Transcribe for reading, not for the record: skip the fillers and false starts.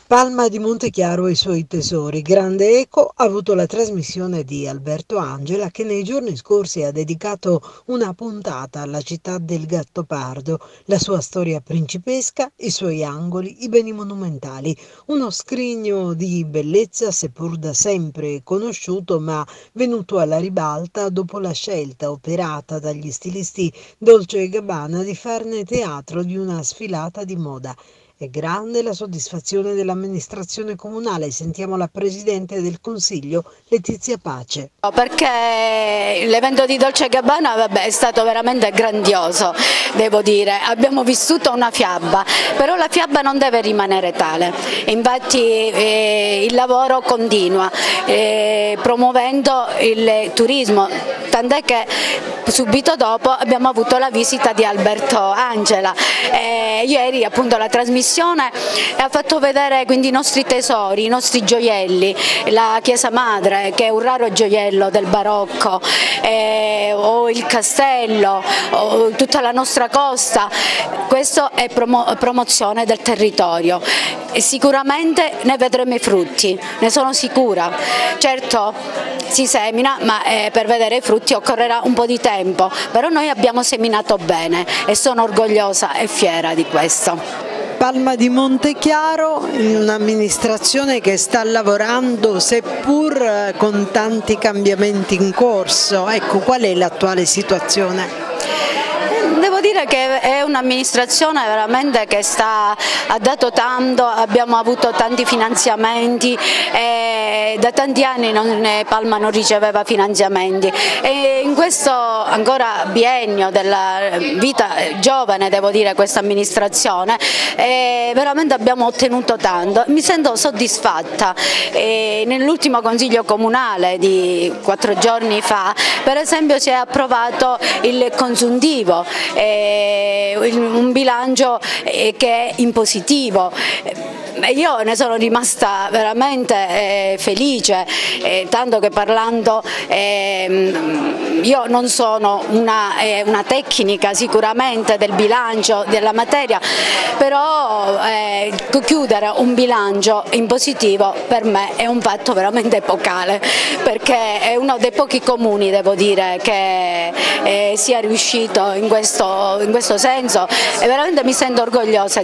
Palma di Montechiaro e i suoi tesori. Grande eco ha avuto la trasmissione di Alberto Angela, che nei giorni scorsi ha dedicato una puntata alla città del Gattopardo, la sua storia principesca, i suoi angoli, i beni monumentali. Uno scrigno di bellezza, seppur da sempre conosciuto, ma venuto alla ribalta dopo la scelta operata dagli stilisti Dolce e Gabbana di farne teatro di una sfilata di moda. È grande la soddisfazione dell'amministrazione comunale. Sentiamo la Presidente del Consiglio, Letizia Pace. Perché l'evento di Dolce & Gabbana è stato veramente grandioso, devo dire. Abbiamo vissuto una fiaba, però la fiaba non deve rimanere tale. Infatti il lavoro continua, promuovendo il turismo, tant'è che subito dopo abbiamo avuto la visita di Alberto Angela. Ieri appunto la trasmissione ha fatto vedere quindi i nostri tesori, i nostri gioielli, la chiesa madre che è un raro gioiello del barocco, o il castello, o tutta la nostra costa. Questo è promozione del territorio e sicuramente ne vedremo i frutti, ne sono sicura. Certo si semina, ma per vedere i frutti occorrerà un po' di tempo, però noi abbiamo seminato bene e sono orgogliosa e fiera di questo. Palma di Montechiaro, in un'amministrazione che sta lavorando seppur con tanti cambiamenti in corso. Ecco, qual è l'attuale situazione? Devo dire che è un'amministrazione veramente che ha dato tanto, abbiamo avuto tanti finanziamenti e da tanti anni Palma non riceveva finanziamenti e in questo ancora biennio della vita giovane, devo dire, questa amministrazione veramente abbiamo ottenuto tanto. Mi sento soddisfatta. Nell'ultimo consiglio comunale di 4 giorni fa, per esempio, si è approvato il consuntivo, un bilancio che è in positivo. Io ne sono rimasta veramente felice, tanto che parlando io non sono una tecnica sicuramente del bilancio, della materia, però chiudere un bilancio in positivo per me è un fatto veramente epocale, perché è uno dei pochi comuni, devo dire, che sia riuscito in questo senso e veramente mi sento orgogliosa